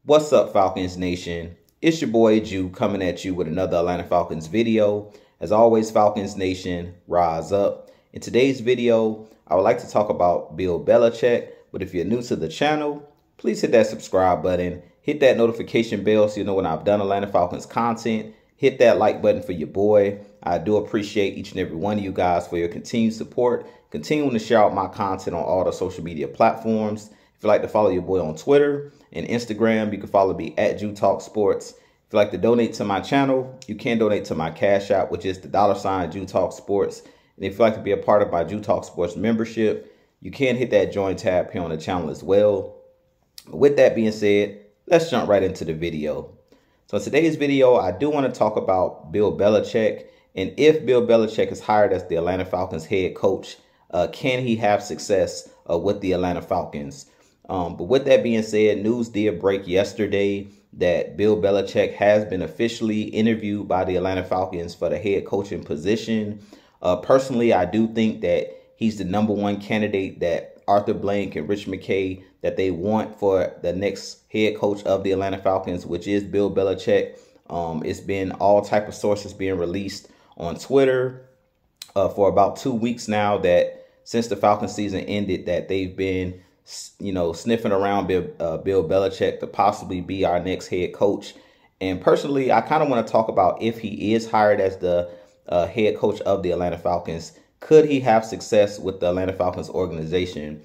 What's up, Falcons Nation? It's your boy Jew coming at you with another Atlanta Falcons video. As always, Falcons Nation, rise up. In today's video, I would like to talk about Bill Belichick, but if you're new to the channel, please hit that subscribe button, hit that notification bell so you know when I've done Atlanta Falcons content, hit that like button for your boy. I do appreciate each and every one of you guys for your continued support, continuing to share out my content on all the social media platforms. If you'd like to follow your boy on Twitter and Instagram, you can follow me at Jew Talk Sports. If you'd like to donate to my channel, you can donate to my Cash App, which is the $ Jew Talk Sports. And if you'd like to be a part of my Jew Talk Sports membership, you can hit that join tab here on the channel as well. But with that being said, let's jump right into the video. So in today's video, I do want to talk about Bill Belichick, and if Bill Belichick is hired as the Atlanta Falcons head coach, can he have success with the Atlanta Falcons? But with that being said, news did break yesterday that Bill Belichick has been officially interviewed by the Atlanta Falcons for the head coaching position. Personally, I do think that he's the #1 candidate that Arthur Blank and Rich McKay that they want for the next head coach of the Atlanta Falcons, which is Bill Belichick. It's been all type of sources being released on Twitter for about 2 weeks now that since the Falcons season ended that they've been sniffing around Bill Belichick to possibly be our next head coach. And personally, I kind of want to talk about if he is hired as the head coach of the Atlanta Falcons, could he have success with the Atlanta Falcons organization?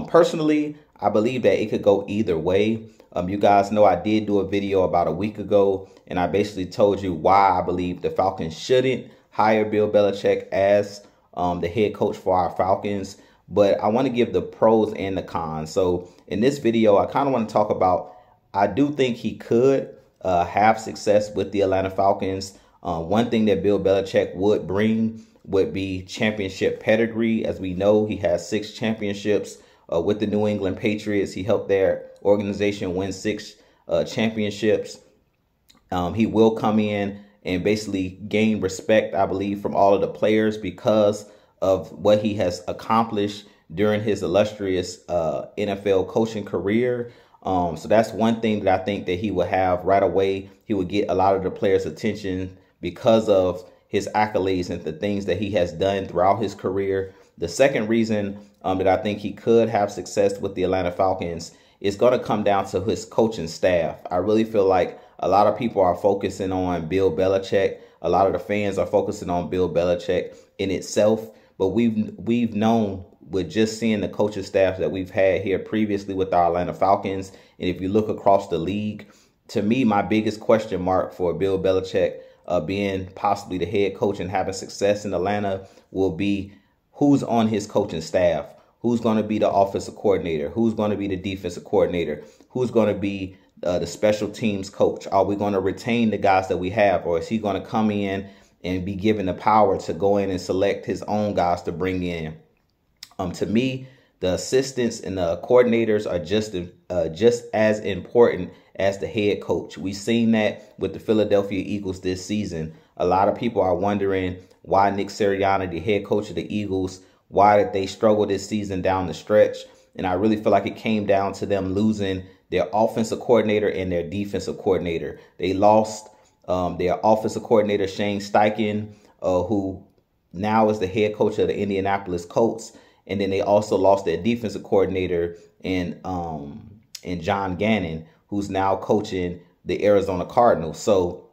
Personally, I believe that it could go either way. You guys know I did do a video about a week ago, and I basically told you why I believe the Falcons shouldn't hire Bill Belichick as the head coach for our Falcons. But I want to give the pros and the cons. So in this video, I kind of want to talk about, I do think he could have success with the Atlanta Falcons. One thing that Bill Belichick would bring would be championship pedigree. As we know, he has 6 championships with the New England Patriots. He helped their organization win 6 championships. He will come in and basically gain respect, I believe, from all of the players because of what he has accomplished during his illustrious NFL coaching career. So that's one thing that I think that he would have right away. He would get a lot of the players' attention because of his accolades and the things that he has done throughout his career. The second reason that I think he could have success with the Atlanta Falcons is going to come down to his coaching staff. I really feel like a lot of people are focusing on Bill Belichick. A lot of the fans are focusing on Bill Belichick in itself. But we've known with just seeing the coaching staff that we've had here previously with our Atlanta Falcons. And if you look across the league, to me, my biggest question mark for Bill Belichick being possibly the head coach and having success in Atlanta will be who's on his coaching staff, who's going to be the offensive coordinator, who's going to be the defensive coordinator, who's going to be the special teams coach. Are we going to retain the guys that we have, or is he going to come in and be given the power to go in and select his own guys to bring in? To me, the assistants and the coordinators are just as important as the head coach. We've seen that with the Philadelphia Eagles this season. A lot of people are wondering why Nick Sirianni, the head coach of the Eagles, why did they struggle this season down the stretch? And I really feel like it came down to them losing their offensive coordinator and their defensive coordinator. They lost their offensive coordinator, Shane Steichen, who now is the head coach of the Indianapolis Colts. And then they also lost their defensive coordinator in John Gannon, who's now coaching the Arizona Cardinals. So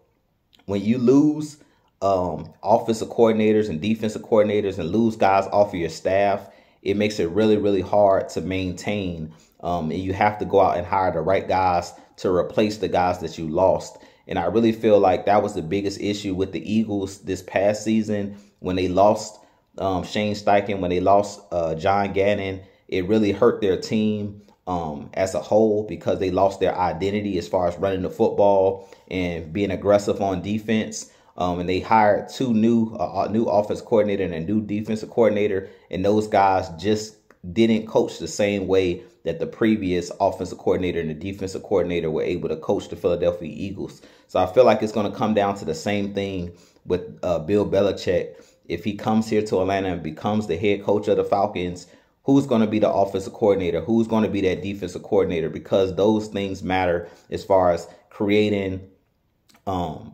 when you lose offensive coordinators and defensive coordinators and lose guys off of your staff, it makes it really, really hard to maintain. And you have to go out and hire the right guys to replace the guys that you lost. And I really feel like that was the biggest issue with the Eagles this past season when they lost Shane Steichen, when they lost John Gannon. It really hurt their team as a whole because they lost their identity as far as running the football and being aggressive on defense. And they hired 2 new offense coordinator and a new defensive coordinator. And those guys just didn't coach the same way that the previous offensive coordinator and the defensive coordinator were able to coach the Philadelphia Eagles. So I feel like it's going to come down to the same thing with Bill Belichick. If he comes here to Atlanta and becomes the head coach of the Falcons, who's going to be the offensive coordinator, who's going to be that defensive coordinator, because those things matter as far as creating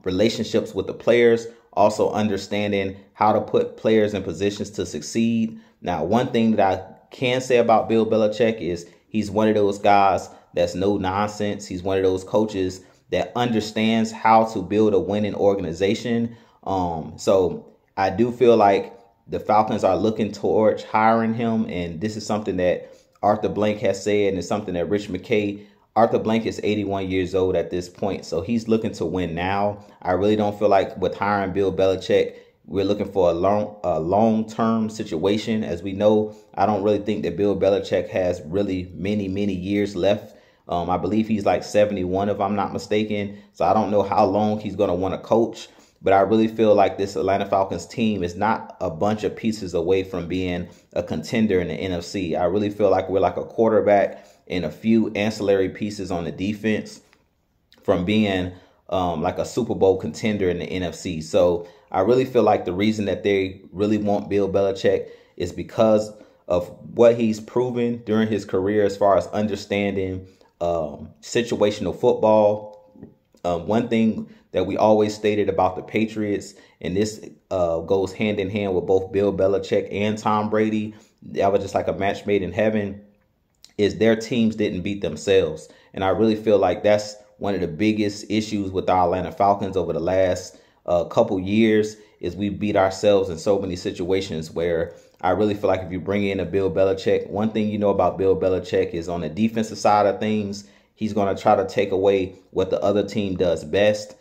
relationships with the players, also understanding how to put players in positions to succeed. Now, one thing that I can say about Bill Belichick is he's one of those guys that's no nonsense. He's one of those coaches that understands how to build a winning organization. So I do feel like the Falcons are looking towards hiring him, and this is something that Arthur Blank has said, and it's something that Rich McKay. Arthur Blank is 81 years old at this point, so he's looking to win now. I really don't feel like with hiring Bill Belichick, we're looking for a long-term situation. As we know, I don't really think that Bill Belichick has really many years left. I believe he's like 71, if I'm not mistaken. So I don't know how long he's going to want to coach. But I really feel like this Atlanta Falcons team is not a bunch of pieces away from being a contender in the NFC. I really feel like we're like a quarterback and a few ancillary pieces on the defense from being like a Super Bowl contender in the NFC. So I really feel like the reason that they really want Bill Belichick is because of what he's proven during his career as far as understanding situational football. One thing that we always stated about the Patriots, and this goes hand in hand with both Bill Belichick and Tom Brady, that was just like a match made in heaven, is their teams didn't beat themselves. And I really feel like that's one of the biggest issues with our Atlanta Falcons over the last couple years, is we beat ourselves in so many situations where I really feel like if you bring in a Bill Belichick, one thing you know about Bill Belichick is on the defensive side of things, he's going to try to take away what the other team does best.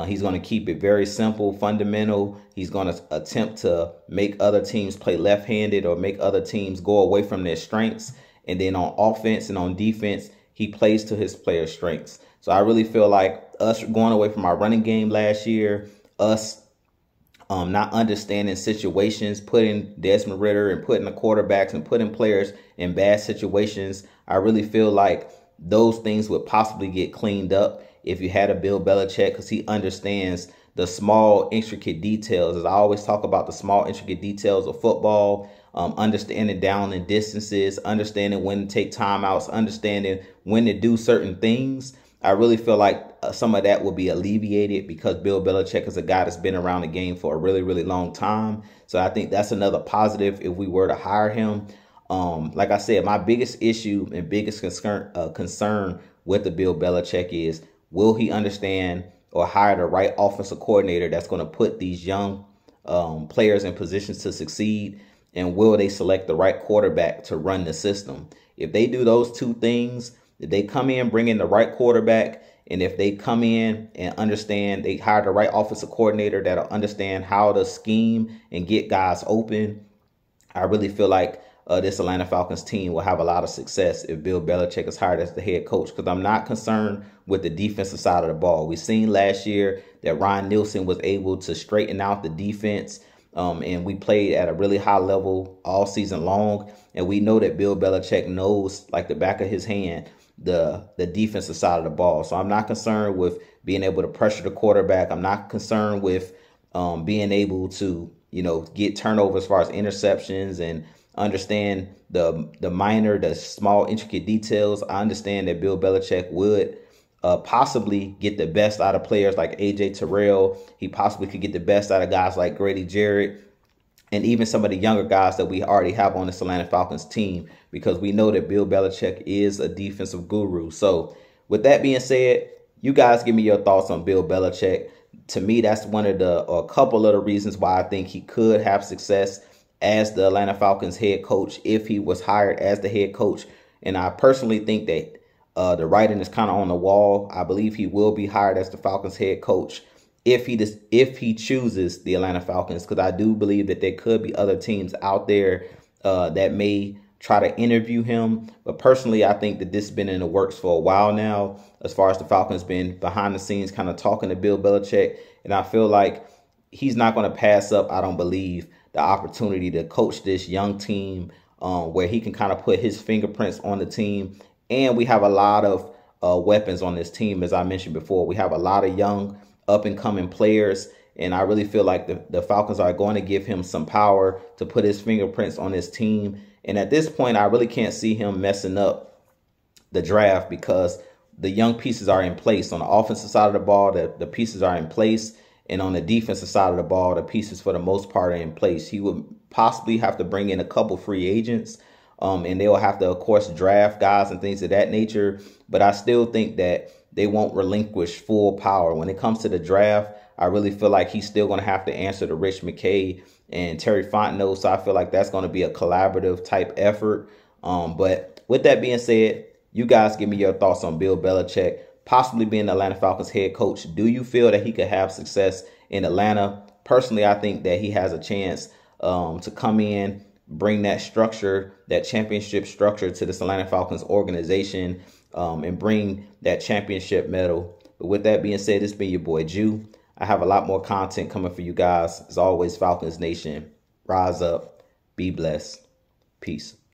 He's going to keep it very simple, fundamental. He's going to attempt to make other teams play left-handed or make other teams go away from their strengths. And then on offense and on defense, he plays to his players' strengths. So I really feel like us going away from our running game last year, us not understanding situations, putting Desmond Ridder and putting the quarterbacks and putting players in bad situations, I really feel like those things would possibly get cleaned up if you had a Bill Belichick, because he understands the small, intricate details. As I always talk about, the small, intricate details of football, understanding down and distances, understanding when to take timeouts, understanding when to do certain things. I really feel like some of that will be alleviated because Bill Belichick is a guy that's been around the game for a really long time. So I think that's another positive if we were to hire him. Like I said, my biggest issue and biggest concern with the Bill Belichick is, will he understand or hire the right offensive coordinator that's going to put these young players in positions to succeed? And will they select the right quarterback to run the system? If they do those two things, if they come in, bring in the right quarterback, and if they come in and understand, they hire the right offensive coordinator that'll understand how to scheme and get guys open, I really feel like this Atlanta Falcons team will have a lot of success if Bill Belichick is hired as the head coach, because I'm not concerned with the defensive side of the ball. We've seen last year that Ryan Nielsen was able to straighten out the defense, and we played at a really high level all season long. And we know that Bill Belichick knows, like the back of his hand, the defensive side of the ball. So I'm not concerned with being able to pressure the quarterback. I'm not concerned with being able to, get turnovers as far as interceptions and understand the small, intricate details. I understand that Bill Belichick would possibly get the best out of players like A.J. Terrell. He possibly could get the best out of guys like Grady Jarrett and even some of the younger guys that we already have on this Atlanta Falcons team, because we know that Bill Belichick is a defensive guru. So with that being said, you guys give me your thoughts on Bill Belichick. To me, that's a couple of the reasons why I think he could have success as the Atlanta Falcons head coach if he was hired as the head coach. And I personally think that the writing is kind of on the wall. I believe he will be hired as the Falcons head coach if he chooses the Atlanta Falcons, because I do believe that there could be other teams out there that may try to interview him. But personally, I think that this has been in the works for a while now, as far as the Falcons been behind the scenes kind of talking to Bill Belichick. And I feel like he's not going to pass up, I don't believe, the opportunity to coach this young team where he can kind of put his fingerprints on the team. And we have a lot of weapons on this team, as I mentioned before. We have a lot of young up-and-coming players. And I really feel like the Falcons are going to give him some power to put his fingerprints on his team. And at this point, I really can't see him messing up the draft because the young pieces are in place. On the offensive side of the ball, the pieces are in place. And on the defensive side of the ball, the pieces for the most part are in place. He would possibly have to bring in a couple free agents. And they'll have to, of course, draft guys and things of that nature. But I still think that they won't relinquish full power. When it comes to the draft, I really feel like he's still going to have to answer to Rich McKay and Terry Fontenot. So I feel like that's going to be a collaborative type effort. But with that being said, you guys give me your thoughts on Bill Belichick possibly being the Atlanta Falcons head coach. Do you feel that he could have success in Atlanta? Personally, I think that he has a chance to come in, bring that structure, that championship structure to this Atlanta Falcons organization, and bring that championship medal. But with that being said, it's been your boy Jew. I have a lot more content coming for you guys. As always, Falcons Nation, rise up, be blessed, peace.